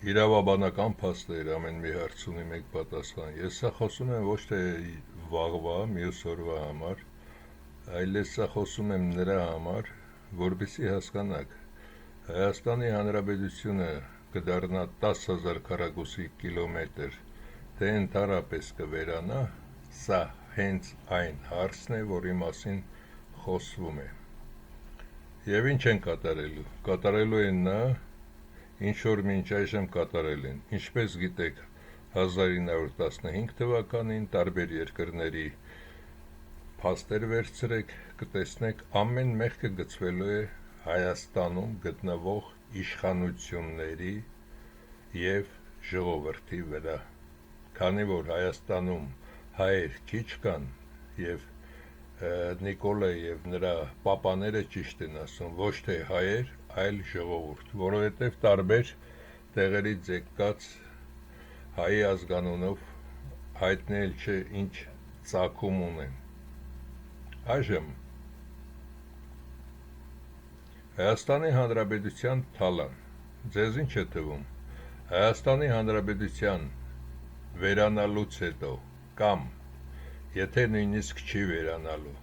իրավաբանական փաստեր ամեն մի հարց ունի մեկ պատասխան։ Ես սա խոսում եմ ոչ թե վաղվա, մյուս օրվա համար, այլ ես սա խոսում եմ նրա համար, որպեսզի հասկանաք, Հայաստանի Հանրապետությունը կդառնա 10,000 քառակուսի կիլոմետր, թե ընդհանրապես կվերանա, սա հենց այն հարցն է, որի մասին խոսվում է։ Եվ ինչ են կատարելու։ Կատարելու են նա, ինչ որ մինչ այժմ կատարել են։ Ինչպես գիտեք, 1915 թվականին տարբեր երկրների փաստեր վերցրեք, կտեսնեք ամեն մեղքը գծվելու է Հայաստանում գտնվող իշխանությունների և ժողովրդի վրա։ Քանի որ Հայաստանում հայեր քիչ կան և Նիկոլը և նրա պապաները ճիշտ են ասում, ոչ թե հայեր, այլ ժողովուրդ, որովհետև տարբեր տեղերից եկած հայի ազգանունով հայտնել չէ ինչ ծագում ունեն։ Այժմ Հայաստանի Հանրապետության թալան, ձեզ ինչ է թվում, Հայաստանի Հանրապետության վերանալուց հետո կամ եթե նույնիսկ չի վերանալու,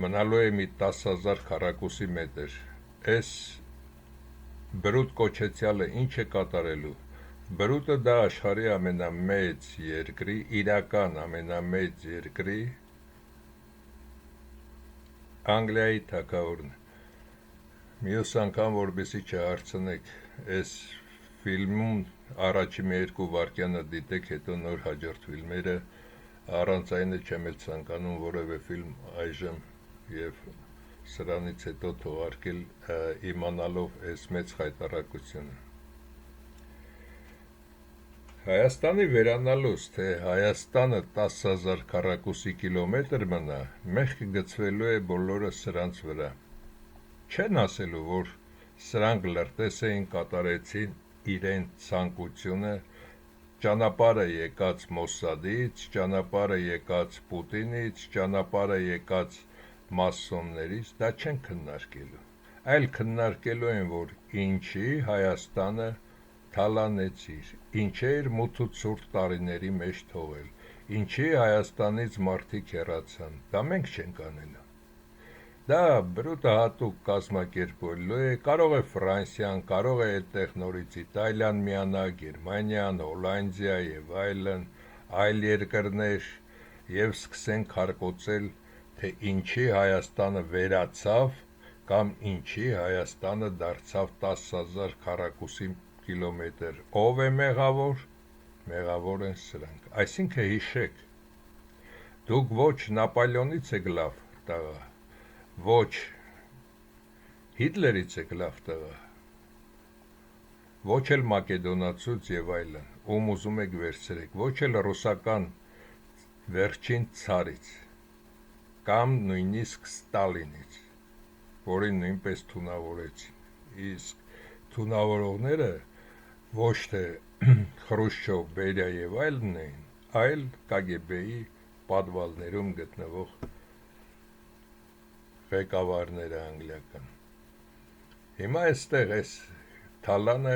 մնալու է մի 10,000 քառակուսի մետր, այս բրուտ կոչեցյալը ինչ է կատարելու։ Բրուտը դա աշխարհի ամենամեծ երկրի, իրական ամենամեծ երկրի Անգլիայի թագավորն է։ Մյուս անգամ, որպեսզի չհարցնեք, այս ֆիլմում առաջի մի երկու վայրկյանը դիտեք, հետո նոր հաջորդ ֆիլմերը, առանց այնը չեմ էլ ցանկանում որևէ ֆիլմ այժմ և սրանից հետո թողարկել իմանալով այս մեծ խայտառակությունը։ Հայաստանի վերանալուց, թե Հայաստանը 10,000 քառակուսի կիլոմետր մնա, մեղքը գծվելու է բոլորը սրանց վրա։ Չեն ասելու, որ սրանք լրտես էին, կատարեցին իրենց ցանկությունը, ճանապարհը եկած Մոսադից, ճանապարհը եկած Պուտինից, ճանապարհը եկած մասոններից, դա չեն քննարկելու, այլ քննարկելու են, որ ինչի Հայաստանը թալանեցիր, ինչ էր մութ ու ցուրտ տարիների մեջ թողել, ինչի Հայաստանից մարդիկ հեռացան, դա մենք չենք անելու։ Դա բրուտը հատուկ կազմակերպելու է, կարող է Ֆրանսիան, կարող է այդտեղ նորից Իտալիան միանա, Գերմանիան, Հոլանդիա և այլ երկրներ և սկսեն քարկոծել, թե ինչի Հայաստանը վերացավ կամ ինչի Հայաստանը դարձավ 10,000 քառակուսի կիլոմետր, ով է մեղավոր, մեղավոր են սրանք, այսինքն հիշեք, դուք ոչ Նապոլեոնից եք լավ տղա, ոչ Հիտլերից եք լավ տղա, ոչ էլ Մակեդոնացուց և այլն, ում ուզում եք վերցրեք, ոչ էլ ռուսական վերջին ցարից, կամ նույնիսկ Ստալինից, որին նույնպես թունավորեցին, իսկ թունավորողները ոչ թե Խրուշչով, Բերիա և այլն էին, այլ KGB-ի պատվալներում գտնվող ղեկավարները անգլիական։ Հիմա այստեղ այս թալանը,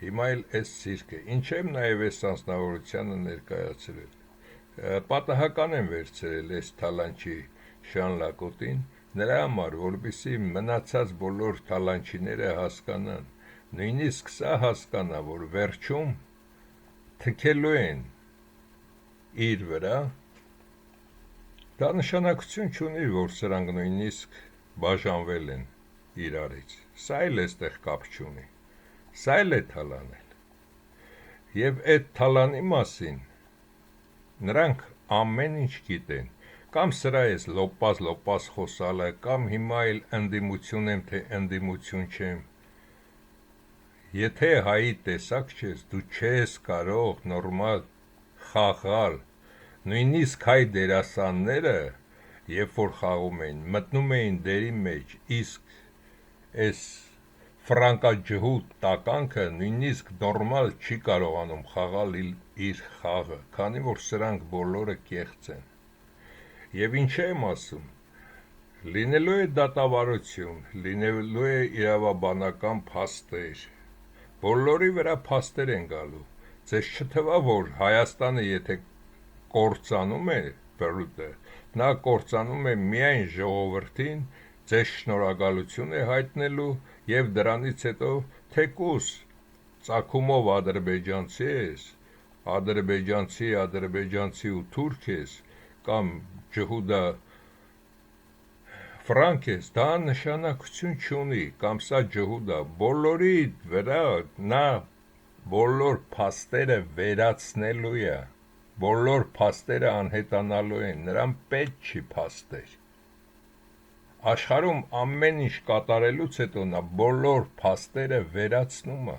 հիմա էլ այս ցիրկը, ինչ եմ նաև այս անձնավորությանը ներկայացրել, պատահական եմ վերցրել այս թալանչի շանլակոտին, նրա համար, որպեսզի մնացած բոլոր թալանչիները հասկանան, նույնիսկ սա հասկանա, որ վերջում թքելու են իր վրա, դա նշանակություն չունի, որ սրանք նույնիսկ բաժանվել են իրարից, սա էլ այստեղ կապ չունի, սա էլ է թալանել, և այդ թալանի մասին նրանք ամեն ինչ գիտեն, կամ սրա ես լոպազ խոսալը, կամ հիմա էլ ընդդիմություն եմ, թե ընդդիմություն չեմ, եթե հայի տեսակ չես, դու չես կարող նորմալ խաղալ, նույնիսկ հայ դերասանները, երբ որ խաղում էին, մտնում էին դերի մեջ, իսկ այս ֆրանկաջհուդ տականքը նույնիսկ նորմալ չի կարողանում խաղալ իր խաղը, քանի որ սրանք բոլորը կեղծ են։ Եվ ինչ եմ ասում, լինելու է դատավարություն, լինելու է իրավաբանական փաստեր, բոլորի վրա փաստեր են գալու, ձեզ չթվա, որ Հայաստանը եթե կործանում է բրուտը, նա կործանում է միայն ժողովրդին, ձեզ շնորհակալություն է հայտնելու և դրանից հետո թեկուզ ծագումով ադրբեջանցի ես, ադրբեջանցի ու թուրք ես, կամ ջհուդա ֆրանկ ես, դա նշանակություն չունի, կամ սա ջհուդա, բոլորի վրա նա բոլոր փաստերը վերացնելու է, բոլոր փաստերը անհետանալու են, նրան պետք չի փաստեր։ Աշխարհում ամեն ինչ կատարելուց հետո նա բոլոր փաստերը վերացնում է։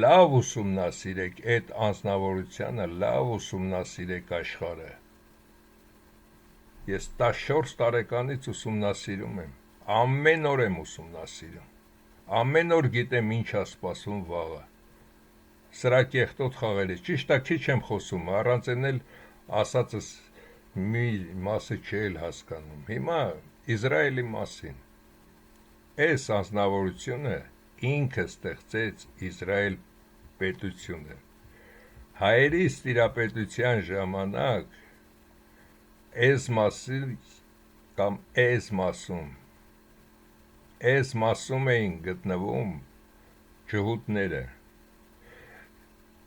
Լավ ուսումնասիրեք այդ անձնավորությանը, լավ ուսումնասիրեք աշխարհը։ Ես 14 տարեկանից ուսումնասիրում եմ, ամեն օր եմ ուսումնասիրում, ամեն օր գիտեմ ինչ է սպասում վաղը։ Սրա կեղտոտ խաղերը, ճիշտ է քիչ եմ խոսում, առանց են էլ ասածս մի մասը չի էլ հասկանում։ Հիմա Իսրայելի մասին, այս անձնավորությունը ինքը ստեղծեց Իսրայել պետությունը։ Հայերի տիրապետության ժամանակ այս մասին կամ այս մասում էին գտնվում ջհուդները,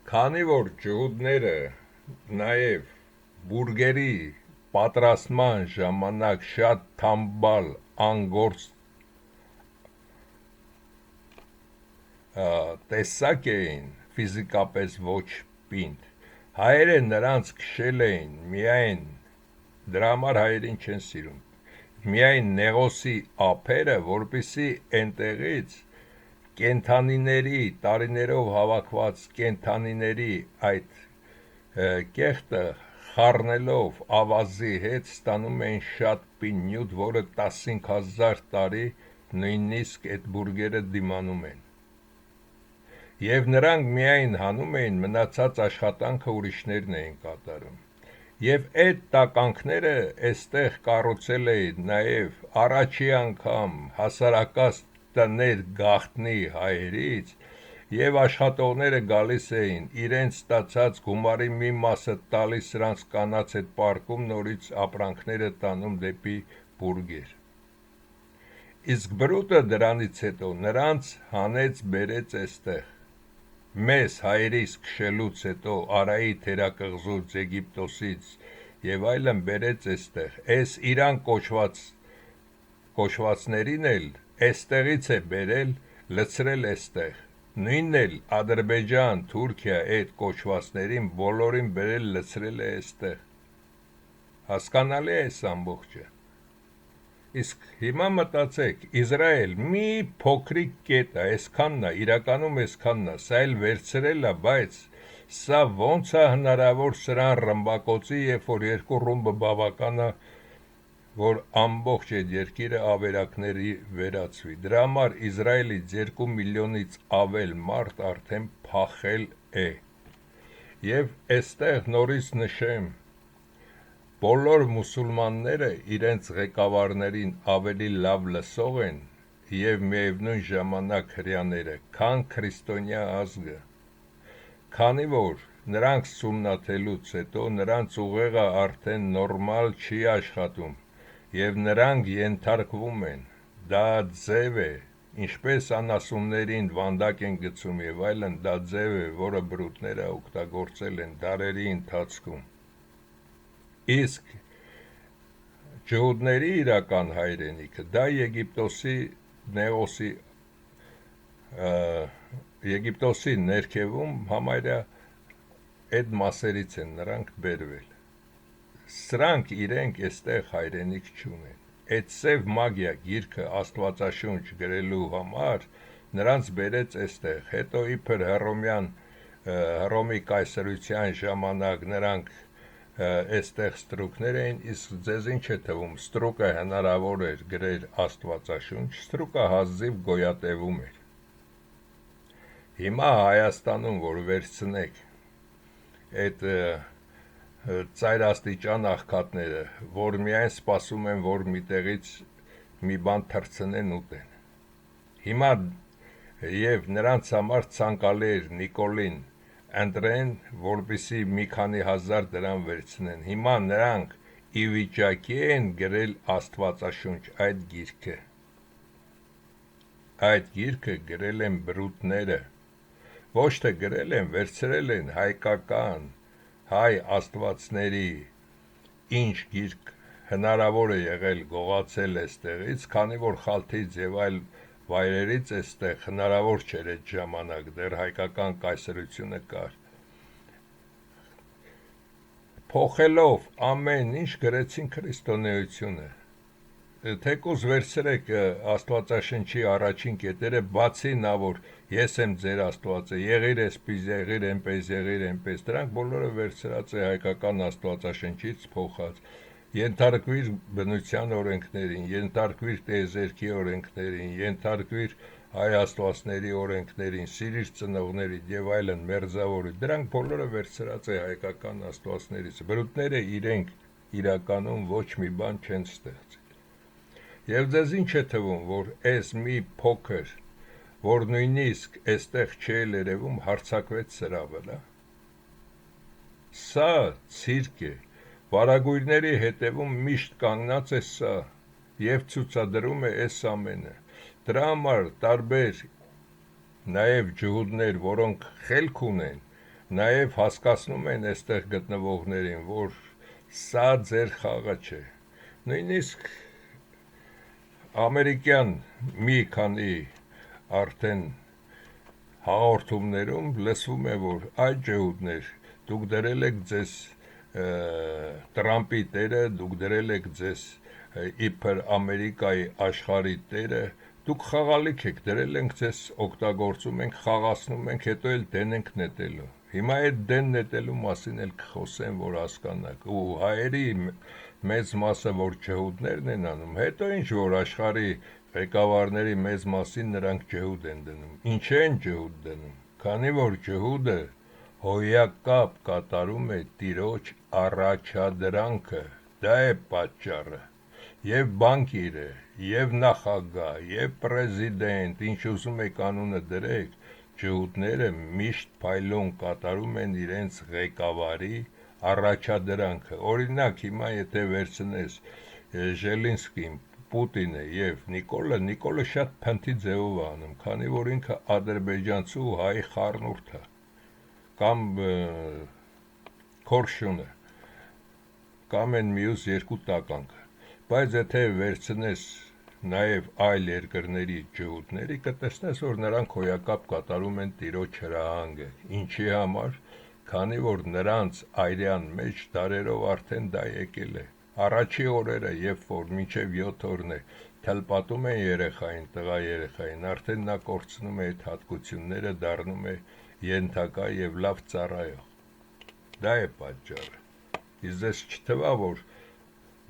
քանի որ ջհուդները նաև բուրգերի պատրաստման ժամանակ շատ թամբալ անգործ տեսակ էին, ֆիզիկապես ոչ պինդ, հայերը նրանց քշել էին միայն, դրա համար հայերին չեն սիրում, միայն Նեղոսի ափերը, որպեսզի այնտեղից կենդանիների, տարիներով հավաքված կենդանիների այդ կեղտը խառնելով ավազի հետ ստանում էին շատ պինդ նյութ, որը 15,000 տարի նույնիսկ այդ բուրգերը դիմանում են։ Եվ նրանք միայն հանում էին, մնացած աշխատանքը ուրիշներն էին կատարում։ Եվ այդ տականքները այստեղ կառուցել էին նաև առաջի անգամ հասարակած տներ գաղտնի հայերից, և աշխատողները գալիս էին, իրենց ստացած գումարի մի մասը տալիս սրանց կանանց հետ պարկում, նորից ապրանքները տանում դեպի բուրգեր։ Իսկ բրուտը դրանից հետո նրանց հանեց բերեց այստեղ։ Մեզ հայերիս քշելուց հետո Արայի թերակղզուց, Եգիպտոսից և այլն բերեց այստեղ, այս իրան կոչվածներին էլ այստեղից է բերել, լցրել այստեղ, նույնն էլ Ադրբեջան, Թուրքիա այդ կոչվածներին բոլորին բերել լցրել է այստեղ։ Հասկանալի է այս ամբողջը։ Իսկ հիմա մտածեք, Իսրայել մի փոքրիկ կետ է, այսքանն է, իրականում այսքանն է, սա էլ վերցրել է, բայց սա ոնց է հնարավոր սրան ռմբակոծի, երբ որ երկու ռումբը բավական է, որ ամբողջ այդ երկիրը ավերակների վերածվի։ Դրա համար Իսրայելից 2 միլիոնից ավել մարդ արդեն փախել է։ Եվ այստեղ նորից նշեմ, բոլոր մուսուլմանները իրենց ղեկավարներին ավելի լավ լսող են և միևնույն ժամանակ հրեաները, քան քրիստոնյա ազգը, քանի որ նրանք սուննաթելուց հետո նրանց ուղեղը արդեն նորմալ չի աշխատում և նրանք ենթարկվում են, դա ձև է, ինչպես անասուններին վանդակ են գցում և այլն, դա ձև է, որը բրուտները օգտագործել են դարերի ընթացքում։ Իսկ ջհուդների իրական հայրենիքը դա Եգիպտոսի ներքևում համարյա այդ մասերից են նրանք բերվել։ Սրանք իրենք այստեղ հայրենիք չունեն։ Այդ սև մագիա գիրքը Աստվածաշունչ գրելու համար նրանց բերեց այստեղ, հետո իբր Հռոմի կայսրության ժամանակ նրանք այստեղ ստրուկներ էին, իսկ ձեզ ինչ է թվում, ստրուկը հնարավոր էր գրեր Աստվածաշունչ, ստրուկը հազիվ գոյատևում էր։ Հիմա Հայաստանում, որ վերցնեք այդ ծայրաստիճան աղքատները, որ միայն սպասում են, որ միտեղից մի բան թռցնեն ուտեն։ Հիմա եւ նրանց համար ցանկալի էր Նիկոլին ընտրեն, որպեսի մի քանի հազար դրամ վերցնեն։ Հիմա նրանք ի վիճակի են գրել Աստվածաշունչ այդ գիրքը։ Այդ գիրքը գրել են բրուտները, ոչ թե գրել են, վերցրել են հայկական, հայ աստվածների ինչ գիրք հնարավոր է եղել գողացել էստեղից, քանի որ Խալթից եւ այլ վայրերից էստեղ հնարավոր չէր այդ ժամանակ, դեռ հայկական կայսրությունը կար։ Փոխելով ամեն ինչ գրեցին քրիստոնեությունը։ Թեկուզ վերցրեք Աստվածաշնչի առաջին կետերը, բացի նա, որ ես եմ ձեր Աստվածը, եղիր այսպես, եղիր այնպես, դրանք բոլորը վերցրած է հայկական Աստվածաշնչից փոխած։ Ենթարկվիր բնության օրենքներին, ենթարկվիր տիեզերքի օրենքներին, ենթարկվիր հայ աստվածների օրենքներին, սիրիր ծնողներին եւ այլն, մերձավորի, դրանք բոլորը վերցրած է հայկական աստվածներից։ Բրուտները իրենք իրականում ոչ մի բան չեն ստեղծել։ Եվ ձեզ ինչ է թվում, որ այս մի փոքր, որ նույնիսկ այստեղ չէ երևում, հարցակվեց սրա վրա։ Սա ցիրկ է, վարագույրների հետևում միշտ կանգնած է սա եւ ցուցադրում է այս ամենը։ Դրա համար տարբեր նաեւ ջհուդներ, որոնք խելք ունեն, նաեւ հասկացնում են այստեղ գտնվողներին, որ սա ձեր խաղը չէ։ Նույնիսկ ամերիկյան մի քանի արդեն հաղորդումներում լսվում է, որ այդ ջհուդներ, դուք դրել եք ձեզ Տրամպի տերը, դուք դրել եք ձեզ իբր Ամերիկայի աշխարհի տերը, դուք խաղալիք եք, դրել ենք ձեզ, օգտագործում ենք, խաղացնում ենք, հետո էլ դեն ենք նետելու։ Հիմա այդ դեն նետելու մասին էլ կխոսեմ, որ հասկանաք, ու հայերի մեծ մասը, որ ջհուդներն են անում, հետո ինչ որ աշխարհի ղեկավարների մեծ մասին նրանք ջհուդ են դնում։ Ինչ են ջհուդ դնում, քանի որ ջհուդը հոյակապ կատարում է տիրոջ առաջադրանքը, դա է պատճառը։ Եվ բանկիրը, եւ նախագահ, եւ պրեզիդենտ, ինչ ուզում եք անունը դրեք, ջհուդները միշտ փայլուն կատարում են իրենց ղեկավարի առաջադրանքը։ Օրինակ, հիմա եթե վերցնես Ժելինսկին, Պուտինը եւ Նիկոլը շատ փնթի ձևով է անում, քանի որ ինքը ադրբեջանցու հայ խառնուրդ է, կամ Քորշունը, կամ են մյուս երկու տականքը։ Բայց եթե վերցնես նաեւ այլ երկրների ջհուդների, կտեսնես, որ նրանք հոյակապ կատարում են տիրոջ հրահանգը։ Ինչի համար, քանի որ նրանց այրյան մեջ դարերով արդեն դա եկել է։ Առաջի օրերը, երբ որ մինչև 7 օրն է, թլպատում են երեխային, տղա երեխային, արդեն նա կորցնում է այդ հատկությունները, դառնում է ենթակա եւ լավ ծառայող։ Դա է պատճառը։ Իսկ դες չթվա, որ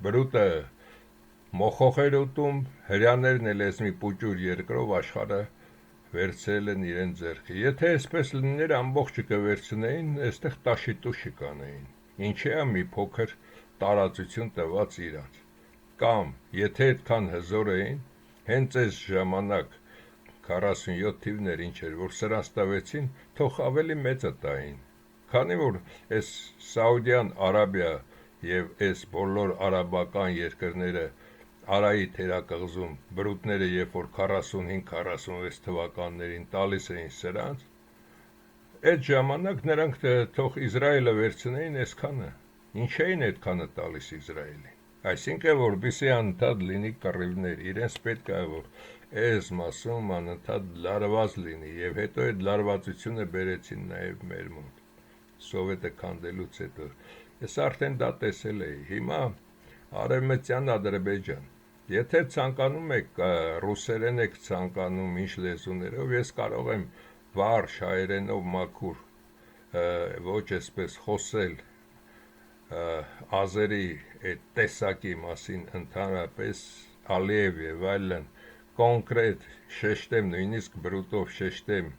բրուտը մոխոխ էր ուտում, հրյաներն էլ ես մի պուճուր երկրով աշխարհը վերցրել են իրեն ձեռքի։ Եթե այսպես լիներ, ամբողջը կվերցնեին, այստեղ տաշիտուշի կանեին։ Ինչի՞ է մի փոքր տարածություն տված իրար։ Կամ եթե այդքան հզոր էին, հենց այս ժամանակ 47 թիվն էր, ինչ էր, որ սրանց տվեցին, թող ավելի մեծը տային։ Քանի որ այս Սաուդյան Արաբիա եւ այս բոլոր արաբական երկրները Արայի թերակղզում բրուտները, երբ որ 45-46 թվականներին տալիս էին սրանց, այդ ժամանակ նրանք թող Իսրայելը վերցնեին այսքանը, ինչ էին այդքանը տալիս Իսրայելին։ Այսինքն, որպեսզի անընդհատ լինի կռիվներ, իրենց պետք է որ այս մասում անընդհատ լարված լինի, եւ հետո այդ լարվածությունը բերեցին նաեւ մեր մոտ սովետը քանդելուց հետո։ Ես արդեն դա տեսել էի։ Հիմա արևմտյան Ադրբեջան, եթե ցանկանում եք ռուսերեն եք ցանկանում ինչ լեզուներով, ես կարող եմ վառ շայերենով մաքուր ոչ այսպես խոսել ազերի այդ տեսակի մասին, ընդհանրապես Ալիև եւ այլն կոնկրետ շեշտեմ, նույնիսկ բրուտով շեշտեմ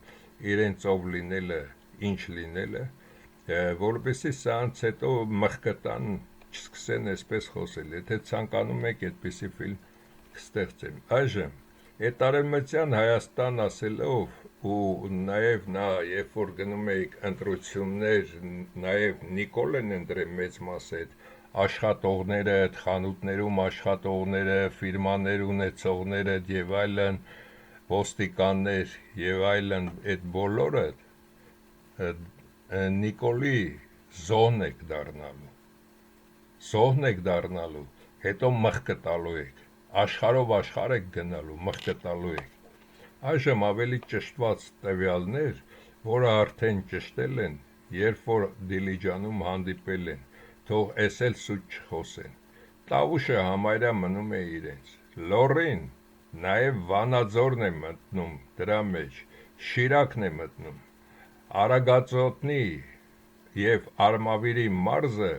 իրենց ով լինելը, ինչ լինելը, որպեսզի սրանց հետո մխկտան չսկսեն այսպես խոսել։ Եթե ցանկանում եք այդպիսի ֆիլմ կստեղծեմ։ Այժմ այդ արևմտյան Հայաստան ասելով ու նաև նա երբ որ գնում էիք ընտրություններ, նաև Նիկոլեն ընտրել մեծ մասը այդ աշխատողները, այդ խանութներում աշխատողները, ֆիրմաներ ունեցողները եւ այլն, ոստիկաններ եւ այլն, այդ բոլորը Նիկոլի զոհն եք դառնալու, հետո մղկը տալու եք, աշխարհով աշխարհ եք գնալու, մղկը տալու եք։ Այժմ ավելի ճշտված տվյալներ, որը արդեն ճշտել են, երբ որ Դիլիջանում հանդիպել են, թող էս էլ սուտ չխոսեն։ Տավուշը համարյա մնում է իրենց։ Լոռին նաև Վանաձորն է մտնում դրա մեջ, Շիրակն է մտնում, Արագածոտնի և Արմավիրի մարզը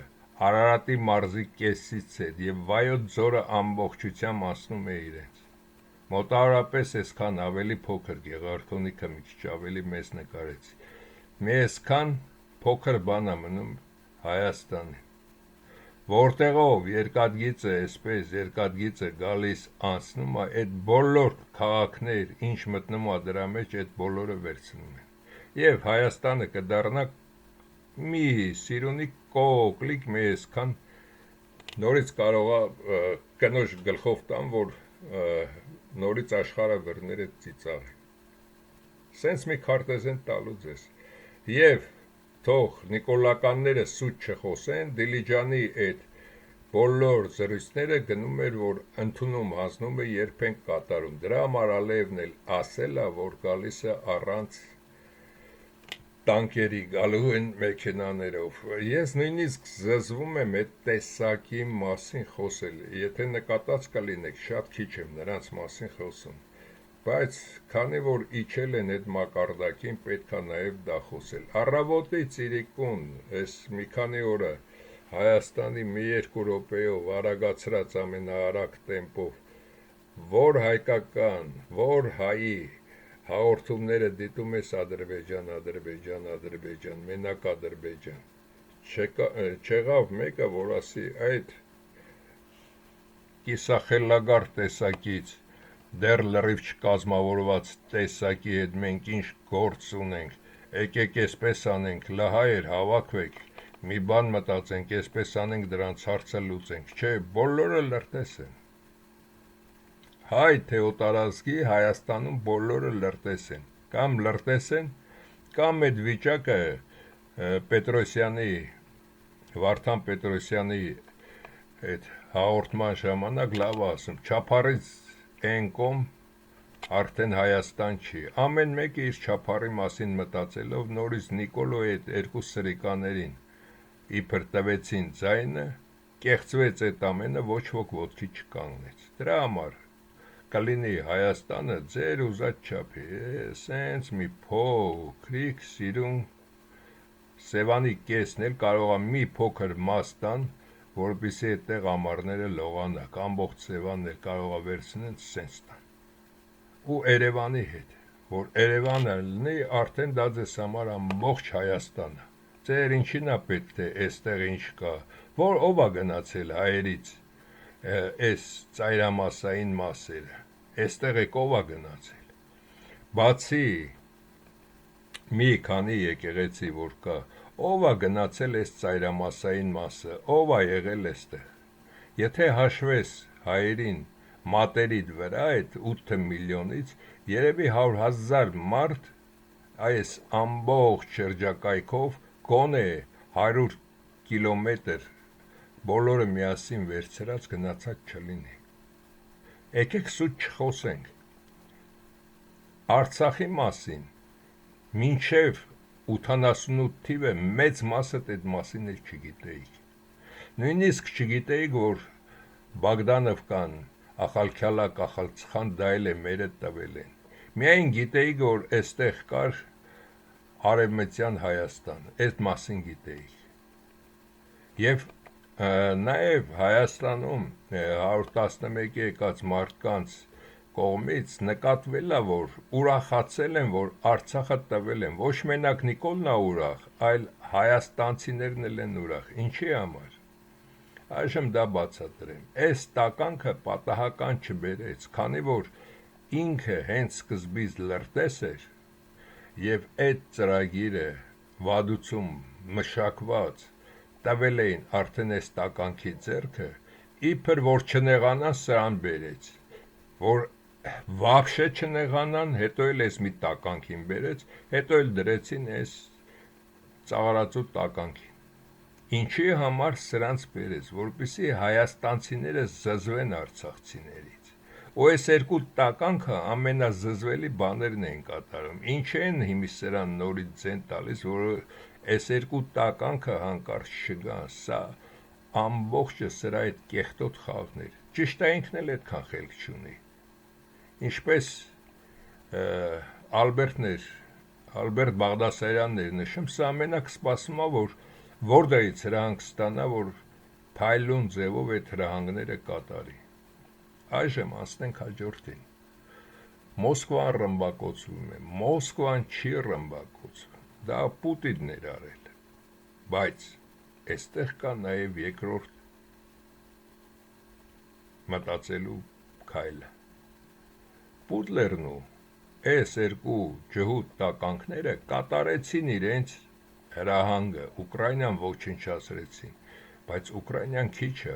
Արարատի մարզի կեսից է և Վայոց ձորը ամբողջությամբ անցնում է իրենց։ Մոտավորապես այսքան ավելի փոքր Գեղարքունիքը մի քիչ ավելի մեծ նկարեցի։ Մի այսքան փոքր բան է մնում Հայաստանին, որտեղով երկաթգիծը, այսպես երկաթգիծը գալիս անցնում է, այդ բոլոր քաղաքներ, ինչ մտնում է դրա մեջ, այդ բոլորը վերցնում են։ Եվ Հայաստանը կդառնա մի սիրունի կոկլիկ մի այսքան նորից կարող է կնոջ գլխով տան, որ նորից աշխարհը վրները ծիծաղի։ Սենց մի քարտեզեն տալու ձեզ։ Եվ թող նիկոլականները սուտ չխոսեն, Դիլիջանի այդ բոլոր զրույցները գնում էր, որ ընդունում հանձնում է երբ են կատարում։ Դրա համար Ալիևն էլ ասել է, որ գալիս է առանց տանկերի, գալու են մեքենաներով։ Ես նույնիսկ զզվում եմ այդ տեսակի մասին խոսել, եթե նկատած կլինեք, շատ քիչ եմ նրանց մասին խոսում, բայց քանի որ իջել են այդ մակարդակին, պետք է նաև դա խոսել։ Առավոտից իրիկուն, այս մի քանի օրը Հայաստանի մի երկու րոպեով արագացրած ամենաարագ տեմպով, որ հայկական, որ հայի հաղորդումները դիտում ես Ադրբեջան, մենակ Ադրբեջան, չեղավ մեկը, որ ասի այդ կիսախելագար տեսակից, դեռ լրիվ չկազմավորված տեսակի հետ մենք ինչ գործ ունենք, եկեք այսպես անենք, լհայեր հավաքվեք, մի բան մտածենք, այսպես անենք, դրանց հարցը լուծենք, չէ, բոլորը լրտես են։ Հայ թեոտարազգի Հայաստանում բոլորը լրտես են, կամ լրտես են, կամ այդ վիճակը Պետրոսյանի, Վարդան Պետրոսյանի այդ հաղորդման ժամանակ լավ ասում, չափարից են կողմ արդեն Հայաստան չի, ամեն մեկը իր չափարի մասին մտածելով նորից Նիկոլոյի այդ երկու սրիկաներին իբր տվեցին ձայնը, կեղծվեց այդ ամենը, ոչ ոք ոտքի չկանգնեց, դրա համար կլինի Հայաստանը ձեր ուզած չափի, սենց մի փոքրիկ սիրուն Սևանի կեսն էլ կարող է մի փոքր մաս տան, որպեսզի այդտեղ ամառները լողանակ, ամբողջ Սևանն էլ կարող է վերցնեն սենց տան։ Ու Երևանի հետ, որ Երևանը լինի, արդեն դա ձեզ համար ամբողջ Հայաստանը։ Ձեր ինչին է պետք թե այստեղ ինչ կա, որ ով է գնացել հայերից այս ծայրամասային մասերը, այստեղ եք ով է գնացել, բացի մի քանի եկեղեցի, որ կա, ով է գնացել այս ծայրամասային մասը, ով է եղել այստեղ, եթե հաշվես հայերին մատերիդ վրա այդ 8 միլիոնից, երևի 100,000 մարդ այս ամբողջ շրջակայքով գոնե 100 կիլոմետր բոլորը միասին վերցրած գնացած չլինի։ Եկեք սուտ չխոսենք։ Արցախի մասին մինչև 88 թիվը մեծ մասը այդ մասին էլ չգիտեիք։ Նույնիսկ չգիտեիք, որ Բագդանովկան, Ախալքյալակ, Ախալցխան դա էլ է մերը տվել են։ Միայն գիտեիք, որ այստեղ կար Արևմտյան Հայաստան, այդ մասին գիտեիք։ Եվ նաև Հայաստանում 111 եկած մարդկանց կողմից նկատվել է, որ ուրախացել են, որ Արցախը տվել են, ոչ մենակ Նիկոլն է ուրախ, այլ հայաստանցիներն էլ են ուրախ, ինչի համար։ Այժմ դա բացատրեմ, այս տականքը պատահական չբերեց, քանի որ ինքը հենց սկզբից լրտես էր, եւ այդ ծրագիրը վադուցում մշակված տվել էին արդեն այս տականքի ձեռքը, իբր որ չնեղանան սրան բերեց, որ վաբշե չնեղանան, հետո էլ այս մի տականքին բերեց, հետո էլ դրեցին այս ծաղարածու տականքին։ Ինչի համար սրանց բերեց, որպեսզի հայաստանցիները զզվեն արցախցիներից։ Ու այս երկու տականքը ամենազզվելի բաներն էին կատարում։ Ինչ են հիմի սրան նորից ձեն տալիս, որ այս երկու տականքը հանկարծ չգան, սա ամբողջը սրա այդ կեղտոտ խաղն էր։ Ճիշտ է, ինքն էլ այդքան խելք չունի։ Ինչպես Ալբերտ Բաղդասարյանն էր նշում, սա ամենակ սպասում է, որ որտեղից հրահանգ ստանա, որ փայլուն ձևով այդ հրահանգները կատարի։ Այժմ անցնենք հաջորդին։ Մոսկվան ռմբակոծվում է, Մոսկվան չի ռմբակոծվում, դա Պուտինն էր արել, բայց այստեղ կա նաև երկրորդ մտածելու քայլը։ Պուտլերն ու այս երկու ջհուդ տականքները կատարեցին իրենց հրահանգը, Ուկրաինան ոչնչացրեցին, բայց Ուկրաինան քիչ է,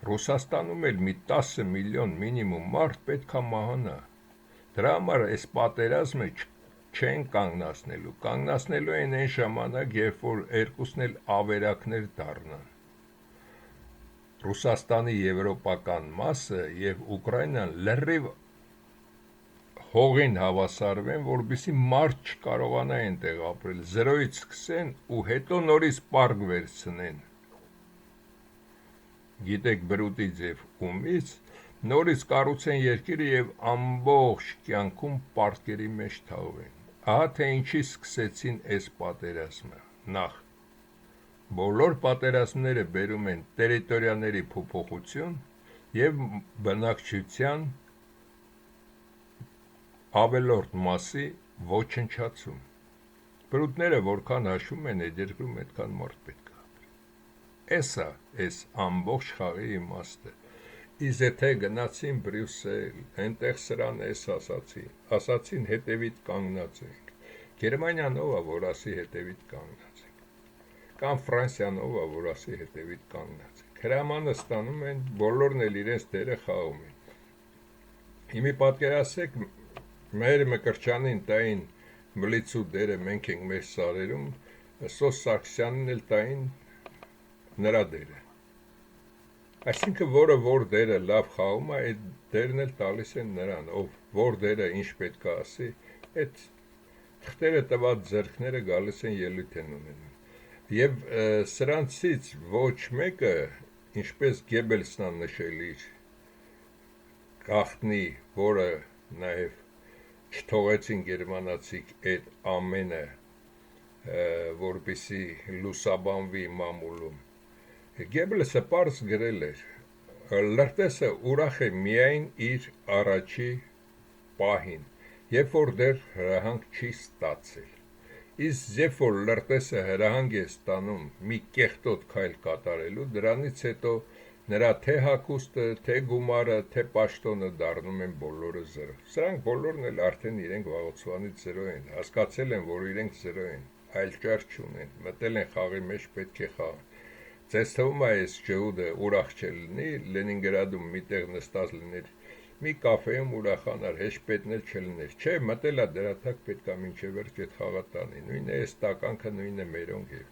Ռուսաստանում էլ մի 10 միլիոն մինիմում մարդ պետք է մահանա։ Դրա համար այս պատերազմը չեն կանգնացնելու են այն ժամանակ, երբ որ երկուսն էլ ավերակներ դառնան։ Ռուսաստանի եվրոպական մասը եւ Ուկրաինան լրիվ հողին հավասարվեն, որպեսզի մարդ չկարողանա այնտեղ ապրել, զրոյից սկսեն ու հետո նորից պարկ վերցնեն։ Գիտեք բրուտի ձև ումից, նորից կառուցեն երկիրը եւ ամբողջ կյանքում պարտքերի մեջ թաղվեն։ Ահա թե ինչի սկսեցին այս պատերազմը։ Նախ բոլոր պատերազմները բերում են տերիտորիաների փոփոխություն եւ բնակչության ավելորդ մասի ոչնչացում։ Բրուտները որքան հաշվում են այդ երկրում, այդքան մարդ պետք է ապրի։ Էսա այս ամբողջ խաղի իմաստը։ Իսկ եթե գնացին Բրյուսել, այնտեղ սրան ասացին հետևից կանգնած ենք։ Գերմանիան ով է, որ ասի հետևից կանգնած ենք։ Կամ Ֆրանսիան ով է, որ ասի հետևից կանգնած ենք։ Հրամանը ստանում են, բոլորն էլ իրենց դերը խաղում են։ Հիմի պատկերացրեք, մեր Մկրտչյանին տային մլիցու դերը մենք ենք մեր սարերում, Սոս Սարգսյանին էլ տային նրա դերը։ Այսինքն որ դերը լավ խաղում է, այդ դերն էլ տալիս են նրան, ով որ դերը ինչ պետք է ասի, այդ թղթերը տված ձեռքները գալիս են ելույթ են ունենում։ Եվ սրանցից ոչ մեկը, ինչպես Գեբելսն է նշել իր գաղտնի, որը նաև չթողեցին գերմանացիք այդ ամենը, որպեսզի լուսաբանվի մամուլում։ Գեբելսը պարզ գրել էր, լրտեսը ուրախ է միայն իր առաջի պահին, երբ որ դեռ հրահանգ չի ստացել։ Իսկ երբ որ լրտեսը հրահանգ է ստանում մի կեղտոտ քայլ կատարելու, դրանից հետո նրա թե հագուստը, թե գումարը, թե պաշտոնը դառնում են բոլորը զրո։ Սրանք բոլորն էլ արդեն իրենք վաղուց զրո են, հասկացել են, որ իրենք զրո են, այլ ճար չունեն, մտել են խաղի մեջ, պետք է խաղան։ Ձեզ թվում է այս ջհուդը ուրախ չլինի, Լենինգրադում միտեղ նստած լիներ, մի կաֆեում ուրախանար, հեշպետն էլ չլիներ, չէ, մտել է դրա տակ պետք է մինչև վերջ այդ խաղը տանի, նույնը այս տականքը, նույնը մերոնք է,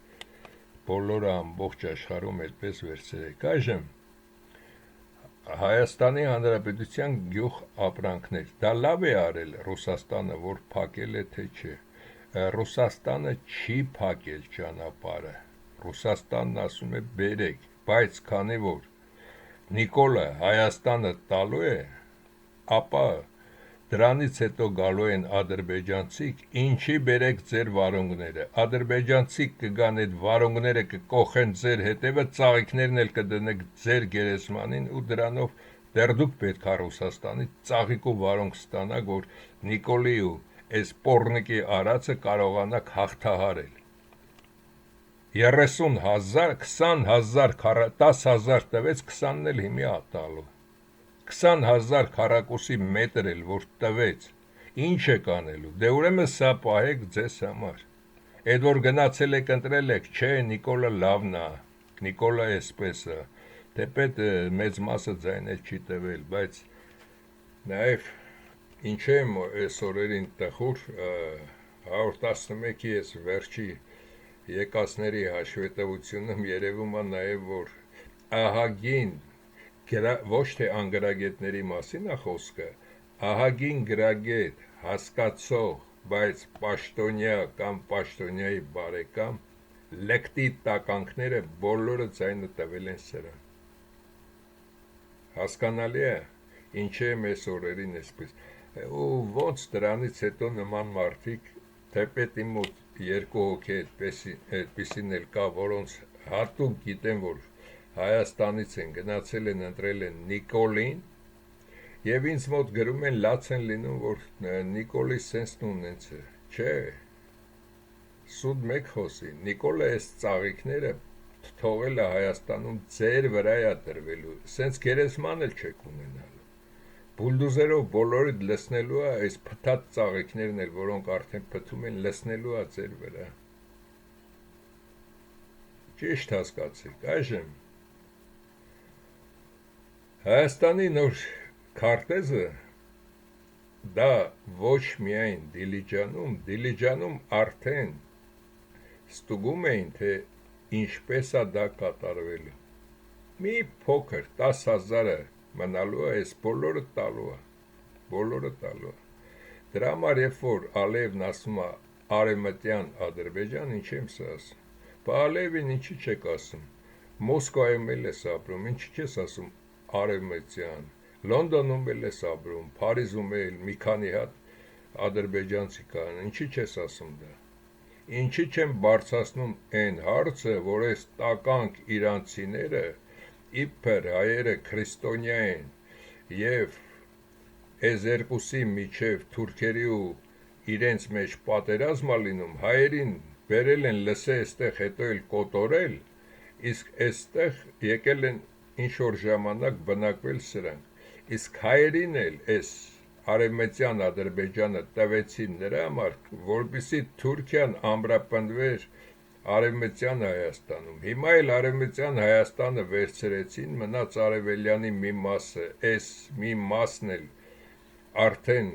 բոլորը ամբողջ աշխարհում այդպես վերցրեք։ Այժմ Հայաստանի Հանրապետության գյուղ ապրանքներ, դա լավ է արել Ռուսաստանը, որ փակել է, թե չէ, Ռուսաստանը չի փակել ճանապարհը, Ռուսաստանն ասում է բերեք, բայց քանի որ Նիկոլը Հայաստանը տալու է, ապա դրանից հետո գալու են ադրբեջանցիք, ինչի բերեք ձեր վարունգները, ադրբեջանցիք կգան այդ վարունգները կկոխեն ձեր հետևը, ծաղիկներն էլ կդնեք ձեր գերեզմանին ու դրանով դեռ դուք պետք է Ռուսաստանի ծաղիկ ու վարունգ ստանաք, որ Նիկոլի ու այս պոռնիկի արածը կարողանաք հաղթահարել։ 30,000, 20,000, 10,000 տվեց, 20-ն էլ հիմի ատալու, 20,000 քառակուսի մետր էլ որ տվեց, Ինչ եք անելու, դե ուրեմն սա պահեք ձեզ համար, էդ որ գնացել եք ընտրել եք, չէ Նիկոլը լավն է, Նիկոլը էսպես է, թեպետ մեծ մասը ձայնել չի տվել, բայց նաև ինչ եմ այս օրերին տխուր 111-ի ես վերջի եկածների հաշվետվությունում երևում է նաև որ ահագին ոչ թե անգրագետների մասին է խոսքը, ահագին գրագետ, հասկացող, բայց պաշտոնյա կամ պաշտոնյայի բարեկամ լկտի տականքները բոլորը ձայնը տվել են սրան։ Հասկանալի է, ինչ եմ այս օրերին այսպես, ու ոնց դրանից հետո նման մարդիկ, թեպետ իմ մոտ երկու հոգի այդպիսին էլ կա, որոնց հատուկ գիտեմ, որ Հայաստանից են գնացել են ընտրել են Նիկոլին եւ ինձ մոտ գրում են լաց են լինում որ Նիկոլի սենսն ունենց է չէ սուտ մեկ խոսի Նիկոլը այս ծաղիկները թողել է Հայաստանում ձեր վրա է դրվելու սենց գերեզման էլ չեք ունենալու բուլդոզերով բոլորը լցնելու է այս փթաթ ծաղիկներն էլ որոնք արդեն փթում են լցնելու է ձեր վրա ճիշտ հասկացեք այժմ Հայաստանի նոր քարտեզը դա ոչ միայն Դիլիջանում արդեն ստուգում էին, թե ինչպես է դա կատարվելու։ Մի փոքր 10,000-ը մնալու է, այս բոլորը տալու է։ Դրա համար երբ որ Ալիևն ասում է արևմտյան Ադրբեջան, ինչ եմ սա ասում։ Բա Ալիևին ինչի չեք ասում։ Մոսկվայում էլ ես ապրում, ինչի չես ասում արևմտյան, Լոնդոնում էլ ես ապրում, Փարիզում էլ մի քանի հատ ադրբեջանցի կան, ինչի չես ասում դա։ Ինչի չեմ բարձրացնում այն հարցը, որ այս տականք իրանցիները իբր հայերը քրիստոնյա են եւ այս երկուսի միջև թուրքերի ու իրենց մեջ պատերազմ է լինում, հայերին բերել են լսե այստեղ հետո էլ կոտորել, իսկ այստեղ եկել են ինչ-որ ժամանակ բնակվել սրանք, իսկ հայերին էլ այս արևմտյան Ադրբեջանը տվեցին նրա համար, որպեսզի Թուրքիան ամրապնդվեր արևմտյան Հայաստանում, հիմա էլ արևմտյան Հայաստանը վերցրեցին, մնաց արևելյանի մի մասը, այս մի մասն էլ արդեն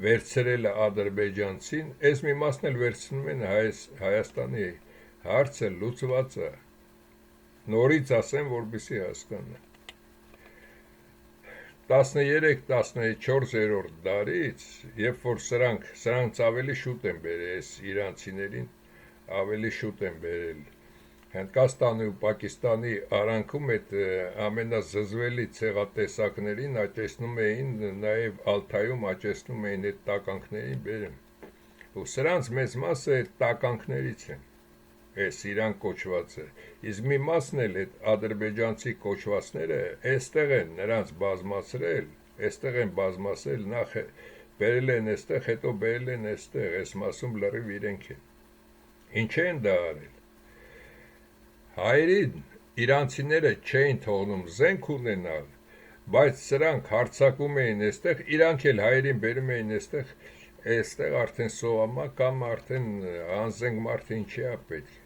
վերցրել է ադրբեջանցին, այս մի մասն էլ վերցնում են Հայաստանի հարցը լուծված է, նորից ասեմ, որպեսզի հասկանա 13-14-րդ դարից, երբ որ սրանք ավելի շուտ են բերել, այս իրանցիներին ավելի շուտ են բերել, Հնդկաստանի ու Պակիստանի արանքում այդ ամենազզվելի ցեղատեսակներին աճեցնում էին, նաև Ալթայում աճեցնում էին այդ տականքներին բերում, ու սրանց մեծ մասը այդ տականքներից են, այս իրան կոչվածը, իսկ մի մասն էլ այդ ադրբեջանցի կոչվածները այստեղ են նրանց բազմացրել, այստեղ են բազմացրել, նախ բերել են այստեղ, հետո բերել են այստեղ, այս մասում լրիվ իրենք են, ինչ են դա արել, հայերին իրանցիները չէին թողնում զենք ունենալ, բայց սրանք հարձակում էին այստեղ, իրանք էլ հայերին բերում էին այստեղ արդեն սովամա կամ արդեն անզենք մարդ ինչի է պետք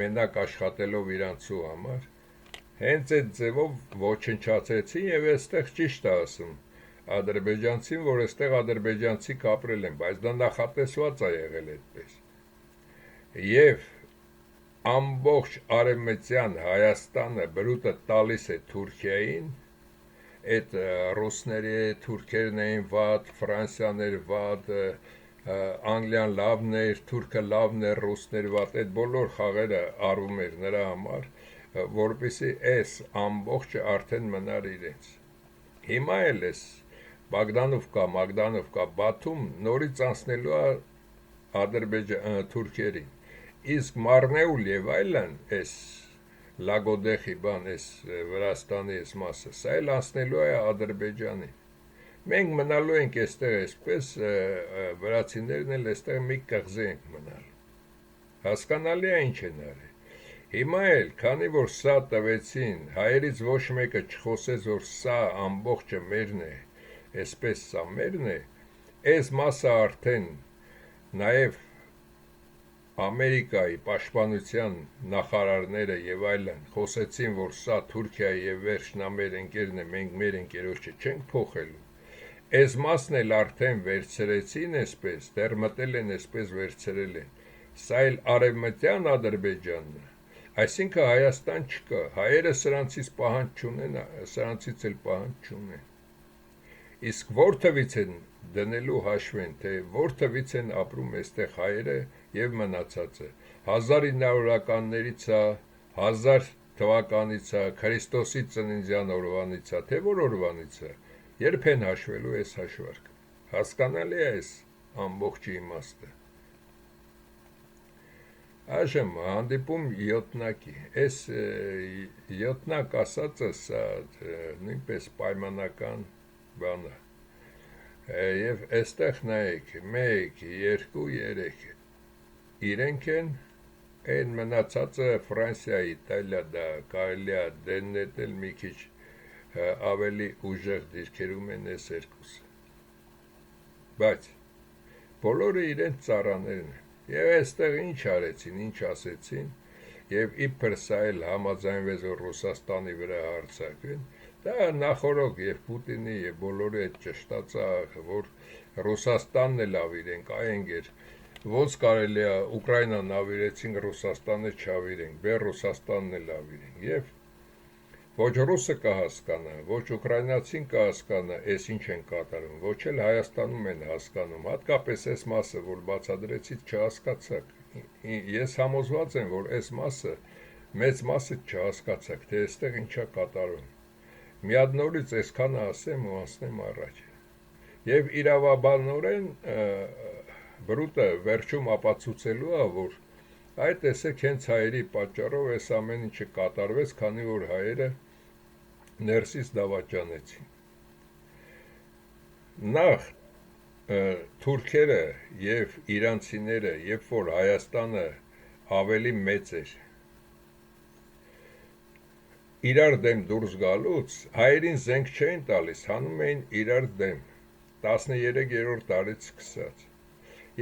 մենակ աշխատելով իրանցու համար, հենց այդ ձևով ոչնչացրեցին և այստեղ ճիշտ է ասում, ադրբեջանցին, որ այստեղ ադրբեջանցի կապրել են, բայց դա նախատեսված է եղել այդպես, և ամբողջ արևմտյան Հայաստանը բրուտը տալիս է Թուրքիային, այդ ռուսների թուրքերն էին վատ, Ֆրանսիան էր վատ, Անգլիան լավն էր, Թուրքը լավն էր, ռուսներ վատ, այդ բոլոր խաղերը արվում էր նրա համար, որպեսզի այս ամբողջը արդեն մնար իրենց։ Հիմա էլ էս Մագդանովկա, Բաթում նորից անցնելու է թուրքերին, իսկ Մարնեուլ եւ այլն այս Լագոդեխի բան, այս Վրաստանի այս մասը, սա էլ անցնելու է Ադրբեջանին։ Մենք մնալու ենք այստեղ այսպես, վրացիներն էլ այստեղ մի կղզի ենք մնալու։ Հասկանալի է ինչ են արել։ Հիմա էլ, քանի որ սա տվեցին, հայերից ոչ մեկը չխոսեց, որ սա ամբողջը մերն է, այսպես սա մերն է, այս մասը արդեն նաև Ամերիկայի պաշտպանության նախարարները եւ այլն խոսեցին, որ սա Թուրքիայի եւ վերջնա մեր ընկերն է, մենք մեր ընկերոջը չենք փոխելու։ Այս մասն էլ արդեն վերցրեցին այսպես, դեռ մտել են այսպես վերցրել են։ Սա էլ արևմտյան Ադրբեջանն է։ Այսինքն Հայաստան չկա, հայերը սրանցից պահանջ չունեն, սրանցից էլ պահանջ չունեն։ Իսկ որտեղից են դնելու հաշվեն, թե որտեղից են ապրում այստեղ հայերը եւ մնացածը 1900-ականներից է, 1000 թվականից է, Քրիստոսի ծննդյան օրվանից է, թե որ օրվանից է, երբ են հաշվելու այս հաշվարկը։ Հասկանալի է այս ամբողջի իմաստը։ Այժմ հանդիպում յոթնակի, այս յոթնակ ասածը սա նույնպես պայմանական բան է։ Եվ այստեղ նայեք, 1, 2, 3 իրենք են, այն մնացածը Ֆրանսիա, Իտալիա, դա կարելի է դեննետել մի քիչ ավելի ուժեղ դիրքերում են այս երկուսը։ Բայց բոլորը իրենց ծառաներն են։ Եվ այստեղ ինչ արեցին, ինչ ասեցին, եւ իբր սա էլ համաձայնվեց, որ Ռուսաստանի վրա հարձակվեն, դա նախորոք եւ Պուտինի եւ բոլորի այդ ճշտացա, որ Ռուսաստանն էլ ավիրենք, այ ոնց կարելի է Ուկրաինան ավիրեցին, Ռուսաստանը չավիրենք, բե Ռուսաստանն էլ ավիրենք, եւ ոչ ռուսը կհասկանա, ոչ ուկրաինացին կհասկանա, այս ինչ են կատարում, ոչ էլ Հայաստանում են հասկանում, հատկապես այս մասը, որ բացադրեցիք, չհասկացաք, ես համոզված եմ, որ այս մասը, մեծ մասը չհասկացաք, թե այստեղ ինչա կատարում, միად նորից այսքանը ասեմ ու ասնեմ առաջ, եւ իրավաբանորեն բրուտը վերջում ապացուցելու է, որ այդ տեսեք հենց հայերի պատճառով այս ամեն ինչը կատարվեց, քանի որ հայերը ներսից դավաճանեցին։ Նախ թուրքերը եւ իրանցիները, երբ որ Հայաստանը ավելի մեծ էր, իրար դեմ դուրս գալուց, հայերին զենք չէին տալիս, հանում էին իրար դեմ, 13-րդ դարից սկսած,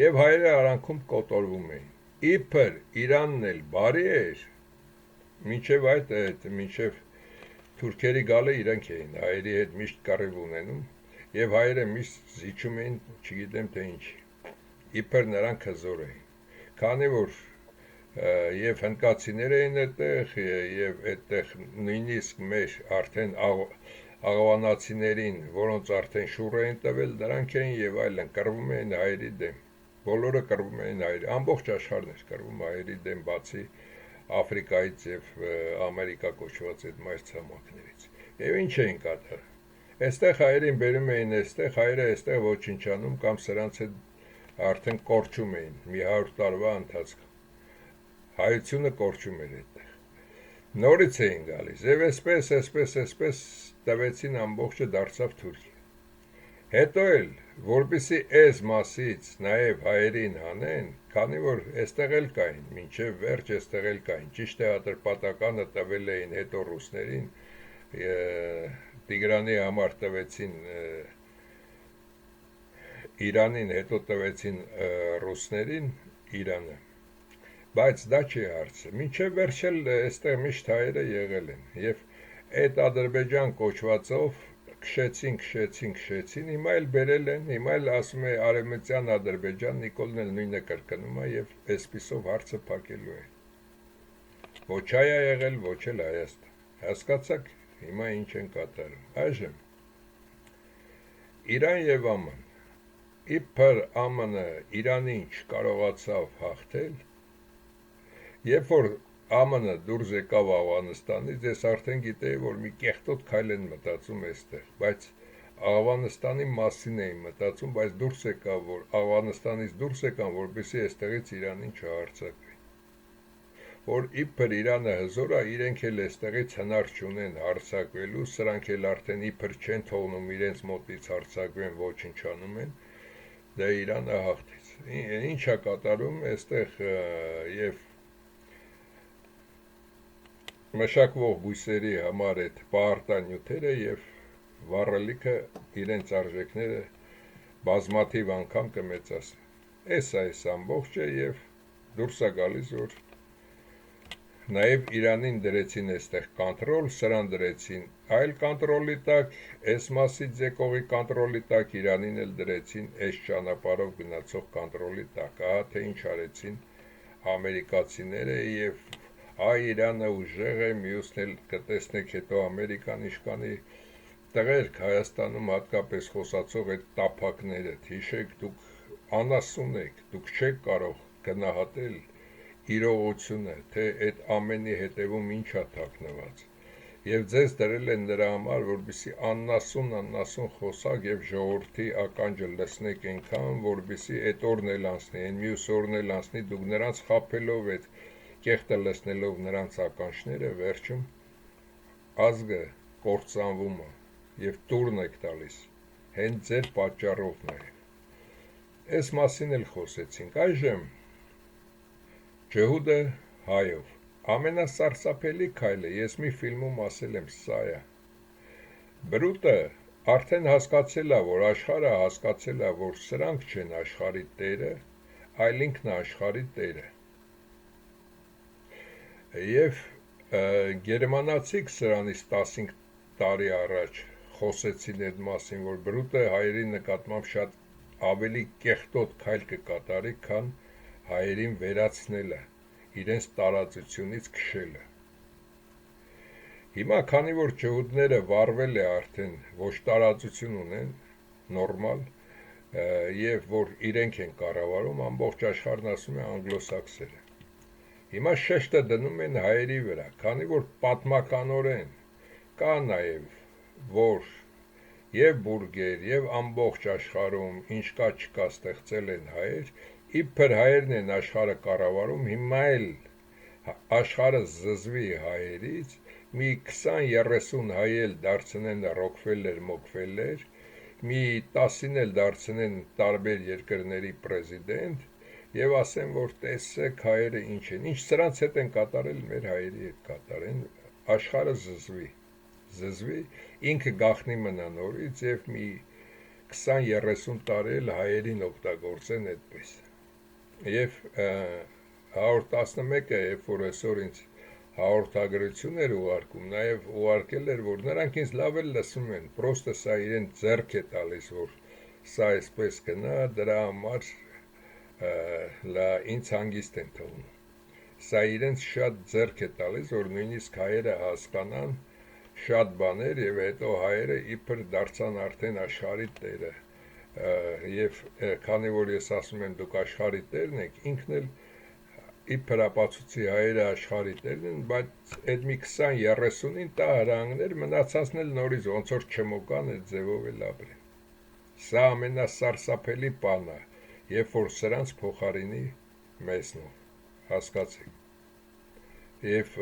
եւ հայերը արանքում կոտորվում էին, իբր Իրանն էլ բարի էր, մինչև թուրքերի գալը իրենք էին, հայերի հետ միշտ կռիվ ունենում, եւ հայերը միշտ զիջում էին, չգիտեմ թե ինչի, իբր նրանք հզոր էին, քանի որ եւ հնդկացիներ էին այդտեղ, եւ այդտեղ նույնիսկ մեր արդեն աղավանացիներին, որոնց արդեն շուռ էին տվել, նրանք էին եւ այլն, կռվում էին հայերի դեմ, բոլորը կռվում էին հայերի, ամբողջ աշխարհն էր կռվում հայերի դեմ, բացի Աֆրիկայից եւ Ամերիկա կոչված այդ մայրցամաքներից։ Եվ ինչ էին կատարում։ Այստեղ հայերին բերում էին այստեղ, հայերը այստեղ ոչնչանում կամ սրանց հետ արդեն կորչում էին մի 100 տարվա ընթացքում։ Հայությունը կորչում էր այդտեղ։ Նորից էին գալիս եւ այսպես տվեցին ամբողջը դարձավ Թուրքիա։ Հետո էլ, որպեսզի այս մասից նաև հայերին հանեն, քանի որ այստեղ էլ կային, մինչև վերջ այստեղ էլ կային, ճիշտ է Ատրպատականը տվել էին հետո ռուսներին, Տիգրանի համար տվեցին Իրանին, հետո տվեցին ռուսներին Իրանը, բայց դա չի հարցը, մինչև վերջ էլ այստեղ միշտ հայերը եղել են, և այդ Ադրբեջան կոչվածով քշեցին, հիմա էլ բերել են, հիմա էլ ասում է արևմտյան Ադրբեջան, Նիկոլն էլ նույնը կրկնում է եւ այսպիսով հարցը փակելու է։ Ոչ հայ է եղել, ոչ էլ Հայաստան։ Հասկացաք, հիմա ինչ են կատարում։ Այժմ Իրան եւ ԱՄՆ, իբր ԱՄՆ-ը Իրանին չկարողացավ հաղթել, երբ որ ԱՄՆ-ը դուրս եկավ Աֆղանստանից, ես արդեն գիտեի, որ մի կեղտոտ քայլ են մտածում այստեղ, բայց Աֆղանստանի մասին էին մտածում, բայց դուրս եկավ, որ Աֆղանստանից դուրս եկան, որպեսզի այստեղից Իրանին չհարձակվի։ Որ իբր Իրանը հզոր է, իրենք էլ այստեղից հնար չունեն հարձակվելու, սրանք էլ արդեն իբր չեն թողնում իրենց մոտից հարձակվեն, ոչնչանում են, դա Իրանը հաղթեց։ Ինչ է կատարում այստեղ եւ մշակվող բույսերի համար այդ պահարտանյութերը եւ վառելիքը իրենց արժեքները բազմաթիվ անգամ կմեծացնի։ Այս ամբողջը եւ դուրս է գալիս, որ նաև Իրանին դրեցին այստեղ կոնտրոլ, սրան դրեցին այլ կոնտրոլի տակ, այս մասից եկողի կոնտրոլի տակ, Իրանին էլ դրեցին այս ճանապարհով գնացող կոնտրոլի տակ։ Ահա թե ինչ արեցին ամերիկացիները եւ Իրանը ուժեղ է, մյուսն էլ կտեսնեք հետո Ամերիկան իշկանի տղերք Հայաստանում հատկապես խոսացող այդ տափակները, հիշեք, դուք անասուն եք, դուք չեք կարող գնահատել իրողությունը, թե այդ ամենի հետևում ինչ է թաքնված, եւ ձեզ դրել են նրա համար, որպեսզի աննասուն խոսակ եւ ժողովրդի ականջը լսնեք այնքան, որպեսզի այդ օրն էլ անցնի, այն մյուս օրն էլ անցնի, դուք նրանց խաբելով այդ կեղտը լսնելով նրանց ականջները, վերջում ազգը կործանվում է եւ տուրն եք տալիս, հենց ձեր պատճառով նաեւ։ Այս մասին էլ խոսեցինք։ Այժմ ջհուդը հայով ամենասարսափելի քայլը, ես մի ֆիլմում ասել եմ, սա է։ Բրուտը արդեն հասկացել է, որ աշխարհը հասկացել է, որ սրանք չեն աշխարհի տերը, այլ ինքն է աշխարհի տերը։ Եվ գերմանացիք սրանից 15 տարի առաջ խոսեցին այդ մասին, որ բրուտը հայերի նկատմամբ շատ ավելի կեղտոտ քայլ կկատարի, քան հայերին վերացնելը, իրենց տարածությունից քշելը։ Հիմա, քանի որ ջհուդները վարվել է արդեն, ոչ տարածություն ունեն, նորմալ, եւ որ իրենք են կառավարում, ամբողջ աշխարհն ասում է անգլոսաքսերը։ Հիմա շեշտը դնում են հայերի վրա, քանի որ պատմականորեն կա նաև, որ եւ բուրգեր, եւ ամբողջ աշխարհում ինչ կա չկա ստեղծել են հայեր, իբր հայերն են աշխարհը կառավարում, հիմա էլ աշխարհը զզվի հայերից, մի 20-30 հայ էլ դարձնեն Ռոքֆելլեր, Մոքֆելլեր, մի 10-ին էլ դարձնեն տարբեր երկրների պրեզիդենտ, եւ ասեմ, որ տեսեք հայերը ինչ են, ինչ սրանց հետ են կատարել, մեր հայերի հետ կատարեն, աշխարհը զզվի, ինքը գախնի մնա նորից եւ մի 20-30 տարի էլ հայերին օգտագործեն այդպես։ Եվ 111-ը, երբ որ այսօր ինձ հաղորդագրություն էր ուղարկում, նաեւ ուղարկել էր, որ նրանք ինձ լավ էլ լսում են, պրոստը սա իրեն ձեռք է տալիս, որ սա այսպես գնա, դրա համար ինձ հանգիստ են թվում։ Սա իրենց շատ ձեռք է տալիս, որ նույնիսկ հայերը հասկանան շատ բաներ եւ հետո հայերը իբր դարձան արդեն աշխարհի տերը։ Եվ քանի որ ես ասում եմ դուք աշխարհի տերն եք, ինքն էլ իբր ապացուցի հայերը աշխարհի տերն են, բայց այդ մի 20-30-ին տա հրանգներ, մնացածն էլ նորից ոնց որ չմոկան այդ ձևով էլ ապրեն։ Սա ամենասարսափելի բանն է, երբ որ սրանց փոխարինի մեզնով, հասկացեք։ Եվ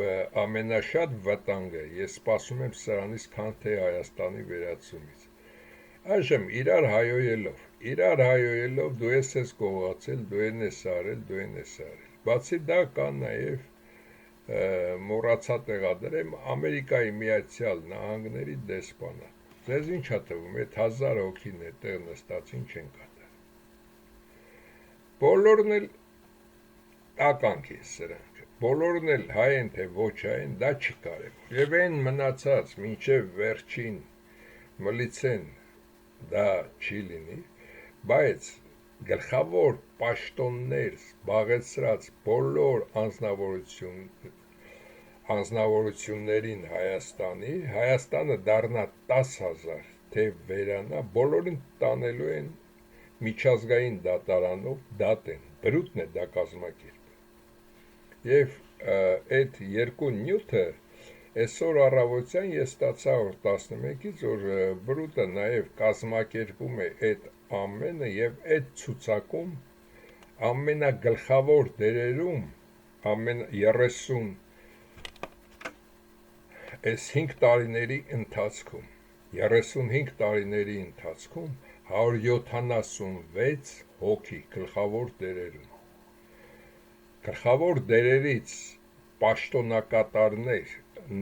ամենաշատ վտանգը ես սպասում եմ սրանից, քան թե Հայաստանի վերացումից։ Այժմ իրար հայոյելով դու ես գողացել, դու ես արել, բացի դա կա նաև մոռացա տեղադրեմ Ամերիկայի Միացյալ Նահանգների դեսպանը։ Ձեզ ինչ է թվում, այդ 1000 հոգին է տեղ նստած, ինչ են կատարում։ Բոլորն էլ ականք է սրանք, բոլորն էլ հայ են թե ոչ հայ են, դա չկարևոր։ Եվ այն մնացած մինչև վերջին մլիցեն դա չի լինի, բայց գլխավոր պաշտոններ զբաղեցրած բոլոր անձնավորություններին Հայաստանը դառնա 10,000, թե վերանա, բոլորին տանելու են միջազգային դատարանով դատ են, բրուտն է դա կազմակերպել։ Եվ այդ երկու նյութը այսօր առավոտյան ես ստացա որ 11-ից, որ բրուտը նաև կազմակերպում է այդ ամենը եւ այդ ցուցակում ամենագլխավոր դերերում, 5 տարիների ընթացքում, 35 տարիների ընթացքում 176 հոգի գլխավոր դերերում։ Գլխավոր դերերից պաշտոնակատարներ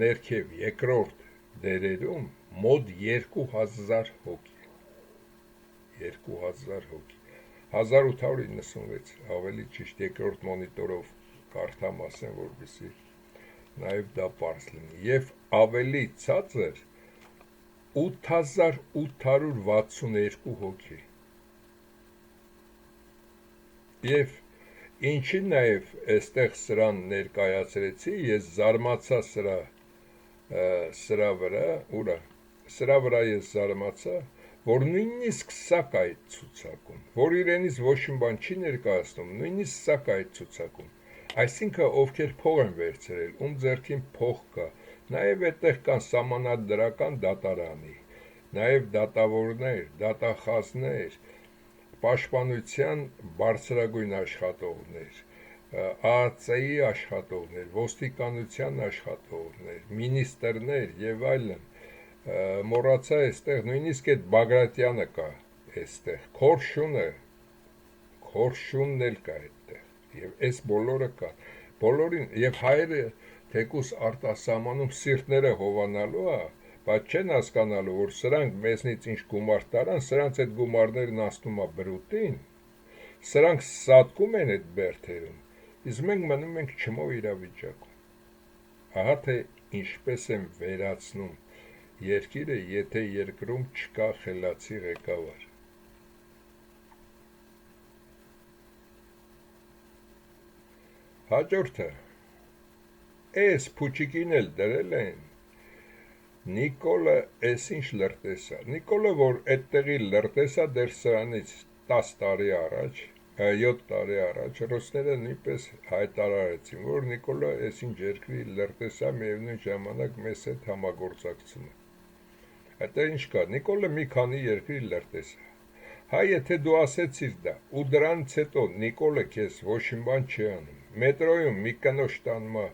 ներքև երկրորդ դերերում մոտ 2000 հոգի։ 2000 հոգի, 1896, ավելի ճիշտ երկրորդ մոնիտորով կարդամ ասեմ, որպեսզի նաև դա պարզ լինի, և ավելի ցածր 8862 հոգի։ Եվ ինչի նաև այստեղ սրան ներկայացրեցի, ես զարմացա սրա վրա, ուրա, սրա վրա ես զարմացա, որ նույնիսկ սա կա այդ ցուցակում, որ իրենից ոչ մի բան չի ներկայացնում, նույնիսկ սա կա այդ ցուցակում, այսինքն ովքեր փող են վերցրել, ում ձեռքին փող կա, նաև այդտեղ կան սահմանադրական դատարանի, նաև դատավորներ, դատախազներ, պաշտպանության բարձրագույն աշխատողներ, ԱԱԾ-ի աշխատողներ, ոստիկանության աշխատողներ, մինիստրներ եւ այլն, մոռացա այստեղ նույնիսկ այդ Բագրատյանը կա այստեղ, Քորշունն էլ կա այդտեղ եւ այս բոլորը կա, բոլորին եւ հայերը թեկուս արտասահմանում սիրտները հովանալու է, բայց չեն հասկանալու, որ սրանք մեզնից ինչ գումար տարան, սրանց այդ գումարներն անցնում է բրուտին, սրանք սատկում են այդ բերթերում, իսկ մենք մնում ենք չմո իրավիճակում։ Ահա թե ինչպես են վերացնում երկիրը, եթե երկրում չկա խելացի ղեկավար։ Հաջորդը, այս փուչիկին էլ դրել են, Նիկոլը էս ինչ լրտեսա, Նիկոլը, որ այդտեղի լրտեսա դեր սրանից 10 տարի առաջ, 7 տարի առաջ, ռուսները նույնպես հայտարարեցին, որ Նիկոլը էս ինչ երկրի լրտեսա, միևնույն ժամանակ մեզ հետ համագործակցում է։ Հետո ինչ կա, Նիկոլը մի քանի երկրի լրտեսա։ Հա, եթե դու ասեցիր դա, ու դրանից հետո Նիկոլը քեզ ոչ մի բան չի անում, մետրոյում մի կնոջ տանմա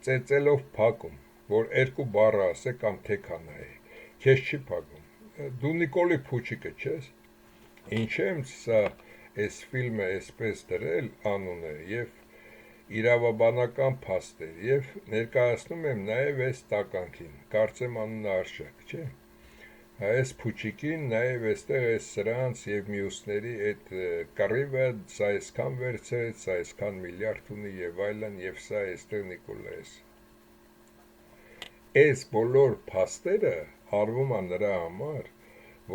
ծեծելով փակում, որ 2 բառ ասե կամ թեքանա է, քեզ չի փակում։ Դու Նիկոլի փուչիկը չես։ Ինչ եմ սա այս ֆիլմը այսպես դրել անունը եւ իրավաբանական փաստեր եւ ներկայացնում եմ նաեւ այս տականքին, կարծեմ անունը արժեք, չէ՞։ Այս փուչիկին նաև այստեղ այս սրանց և մյուսների այդ կռիվը սա այսքան վերցրեց, սա այսքան միլիարդ ունի և այլն, և սա այստեղ Նիկոլայես։ Այս բոլոր փաստերը արվում է նրա համար,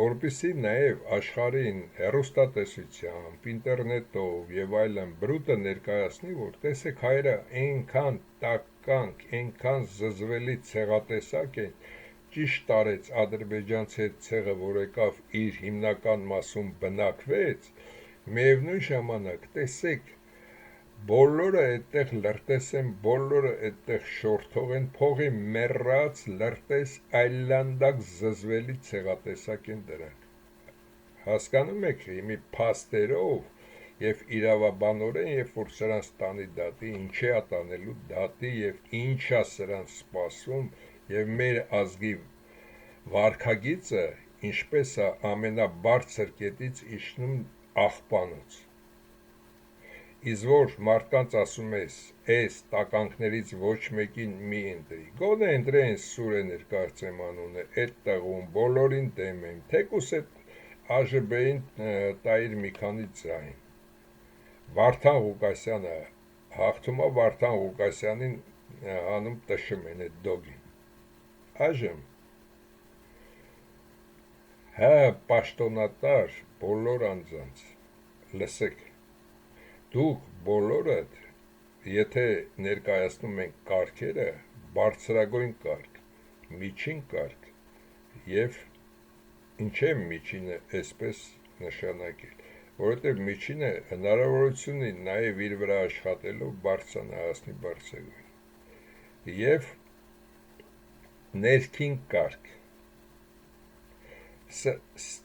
որպեսզի նաև աշխարհին հեռուստատեսությամբ, ինտերնետով և այլն բրուտը ներկայացնի, որ տեսեք հայերը այնքան տականք, այնքան զզվելի ցեղատեսակ են, ճիշտ տարեց ադրբեջանցի հետ ցեղը, որ եկավ իր հիմնական մասում բնակվեց, միևնույն ժամանակ տեսեք, բոլորը այդտեղ լրտես են, բոլորը այդտեղ շորթող են, փողի մեռած, լրտես, այլանդակ զզվելի ցեղատեսակ են դրանք։ Հասկանում եք, մի փաստերով եւ իրավաբանորեն, երբ որ սրանց տանի դատի, ինչ է տանելու դատի եւ ինչ է սրանց սպասում, եւ մեր ազգի վարքագիծը ինչպես է ամենաբարձր կետից իջնում աղբանոց։ Իսկ որ մարդկանց ասում ես, այս տականքներից ոչ մեկին մի ընտրի, գոնե ընտրեն Սուրեներ կարծեմ անունը, այդ տեղում բոլորին դեմ եմ, թեկուս այդ ԱԺԲ-ին տայր մի քանի ձայն։ Վարդան Ղուկասյանը հաղթում է, Վարդան Ղուկասյանին հանում տշում են այդ դոգին։ Այժմ հա պաշտոնատար բոլոր անձանց, լսեք, դուք բոլորդ, եթե ներկայացնում ենք կարգերը, բարձրագույն կարգ, միջին կարգ և ինչ է միջինը այսպես նշանակել, որովհետև միջինը հնարավորություն ունի նաև իր վրա աշխատելով բարձրանա հասնի բարձրագույն և ներքին կարգ,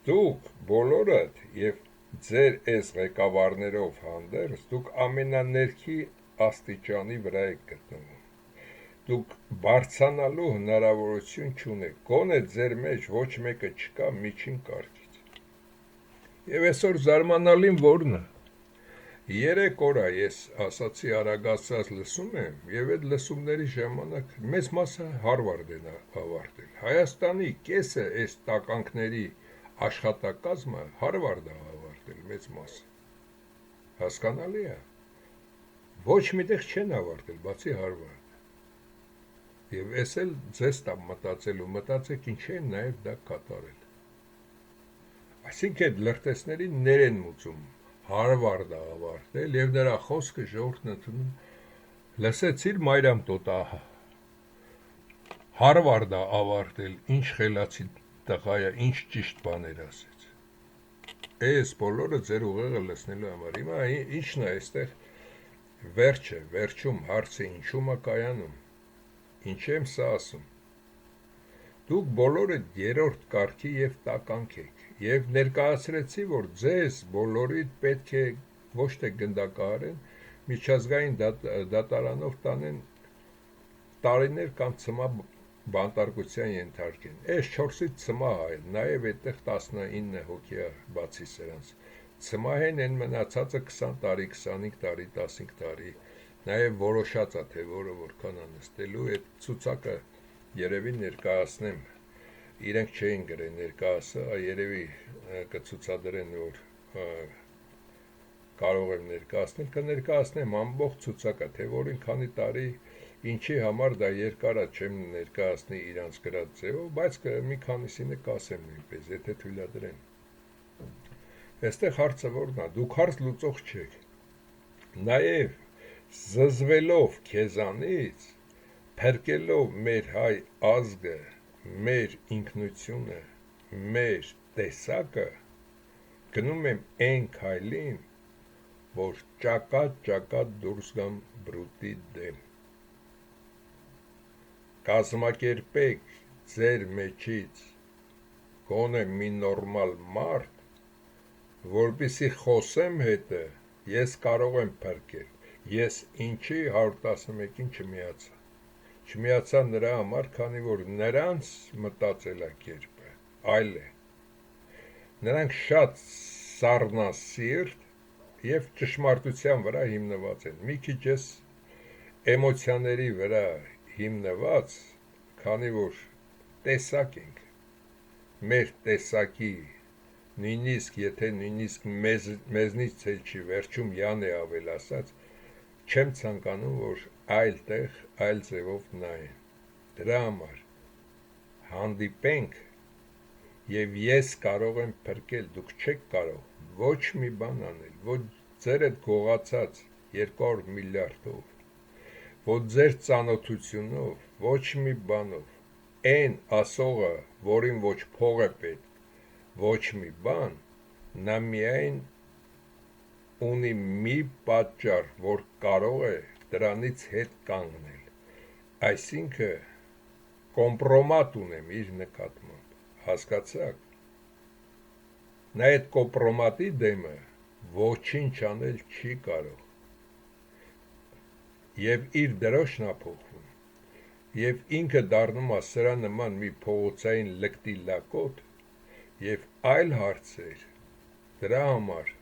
դուք բոլորդ և ձեր այս ղեկավարներով հանդերձ դուք ամենաներքի աստիճանի վրա եք գտնվում, դուք բարձրանալու հնարավորություն չունեք, գոնե ձեր մեջ ոչ մեկը չկա միջին կարգից։ Եվ այսօր զարմանալին որն է, 3 օր է ես ասացի արագացած լսում եմ, և այդ լսումների ժամանակ մեծ մասը Հարվարդ են ավարտել, Հայաստանի կեսը այս տականքների աշխատակազմը Հարվարդ է ավարտել մեծ մասը, հասկանալի է, ոչ միտեղ չեն ավարտել, բացի Հարվարդը, և ես էլ ձեզ տամ մտածելու, մտածեք ինչ են նաև դա կատարել, այսինքն լրտեսներին ներ են մուծում, Հարվարդը ավարտել և նրա խոսքը ժողովուրդն ընդունում, լսեցիր Մայրամ տոտա, Հարվարդը ավարտել, ինչ խելացի տղա է, ինչ ճիշտ բաներ ասեց, այս բոլորը ձեր ուղեղը լսնելու համար, հիմա ինչն է այստեղ վերջը, վերջում հարցը ինչում է կայանում, ինչ եմ սա ասում, դուք բոլորը երրորդ կարգի և տականք եք, և ներկայացրեցի, որ ձեզ բոլորիդ պետք է ոչ թե գնդակահարեն, միջազգային դատարանով տանեն տարիներ կամ ծմա բանտարկության ենթարկեն, այս 4-ից ծմա հայել, նաև այդտեղ 19 հոգի է բացի սրանց, ծմահեն են մնացածը 20 տարի, 25 տարի, 15 տարի, նաև որոշած է, թե որը որքան անստելու, այդ ցուցակը երևի ներկայացնեմ, իրենք չէին գրեն ներկայացը, երևի կցուցադրեն, որ կարող եմ ներկայացնել, կներկայացնեմ ամբողջ ցուցակը, թե որին քանի տարի, ինչի համար դա երկար է, չեմ ներկայացնի իրանց գրած ձևով, բայց մի քանիսինը կասեմ նույնպես, եթե թույլատրեն։ Այստեղ հարցը որն է, դուք հարց լուծող չեք, նաև զզվելով քեզանից, փրկելով մեր հայ ազգը, մեր ինքնությունը, մեր տեսակը, գնում եմ այն քայլին, որ ճակատ դուրս գամ բրուտի դեմ, կազմակերպեք ձեր մեջից գոնե մի նորմալ մարդ, որպեսզի խոսեմ հետը, ես կարող եմ փրկել, ես ինչի 111-ին չմիացա նրա համար, քանի որ նրանց մտածելակերպը այլ է, նրանք շատ սառնասիրտ և ճշմարտության վրա հիմնված են, մի քիչ ես էմոցիաների վրա հիմնված, քանի որ տեսակ ենք, մեր տեսակի, նույնիսկ եթե մեզնից էլ չի վերջում յան է ավել ասած, չեմ ցանկանում, որ այլ տեղ, այլ ձևով նայեն, դրա համար հանդիպենք և ես կարող եմ փրկել, դուք չեք կարող, ոչ մի բան անել, ոչ ձեր այդ գողացած 200 միլիարդով, ոչ ձեր ծանոթությունով, ոչ մի բանով, այն ասողը, որին ոչ փող է պետք, ոչ մի բան, նա միայն ունի մի պատճառ, որ կարող է դրանից հետ կանգնել, այսինքն կոմպրոմատ ունեմ իր նկատմամբ, հասկացաք, նա այդ կոմպրոմատի դեմը ոչինչ անել չի կարող, և իր դրոշն է փոխվում, և ինքը դառնում է սրա նման մի փողոցային լկտի լակոտ, և այլ հարցեր, դրա համար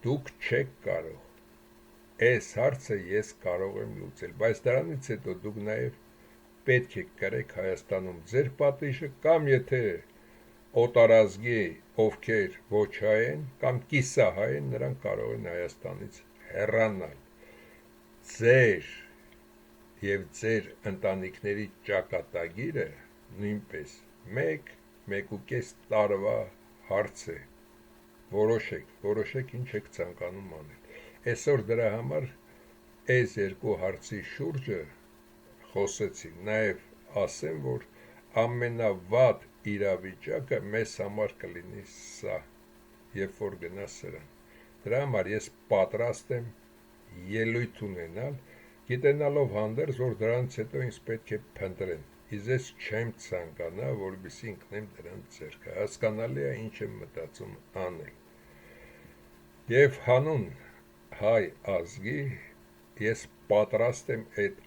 դուք չեք կարող, այս հարցը ես կարող եմ լուծել, բայց դրանից հետո դուք նաև պետք է կրեք Հայաստանում ձեր պատիժը, կամ եթե օտարազգի ովքեր ոչ հայ են, կամ կիսահայ են, նրանք կարող են Հայաստանից հեռանալ, ձեր և ձեր ընտանիքների ճակատագիրը նույնպես 1-1.5 տարվա հարց է, որոշեք ինչ եք ցանկանում անել, այսօր դրա համար այս երկու հարցի շուրջը խոսեցի, նաև ասեմ, որ ամենավատ իրավիճակը մեզ համար կլինի սա, երբ որ գնա սրան, դրա համար ես պատրաստ եմ ելույթ ունենալ, գիտենալով հանդերձ, որ դրանից հետո ինձ պետք է փնտրեն, իզես չեմ ցանկանա, որպեսզի ընկնեմ դրանց ձեռքը, հասկանալի է ինչ եմ մտածում անել, և հանուն հայ ազգի ես պատրաստ եմ այդ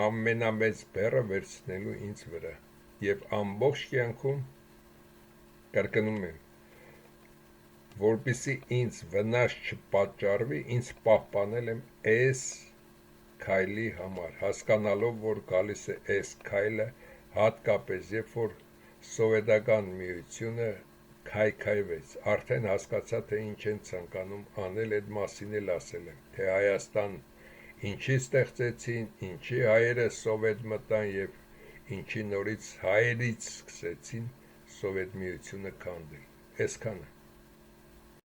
ամենամեծ բեռը վերցնելու ինձ վրա, և ամբողջ կյանքում, կրկնում եմ, որպեսզի ինձ վնաս չպատճառվի, ինձ պահպանել եմ այս քայլի համար, հասկանալով, որ գալիս է այս քայլը, հատկապես երբ որ սովետական միությունը քայքայվեց, արդեն հասկացա, թե ինչ են ցանկանում անել, այդ մասին էլ ասել եմ, թե Հայաստան ինչի ստեղծեցին, ինչի հայերը սովետ մտան եւ ինչի նորից հայերից սկսեցին սովետ միությունը քանդել, այսքանը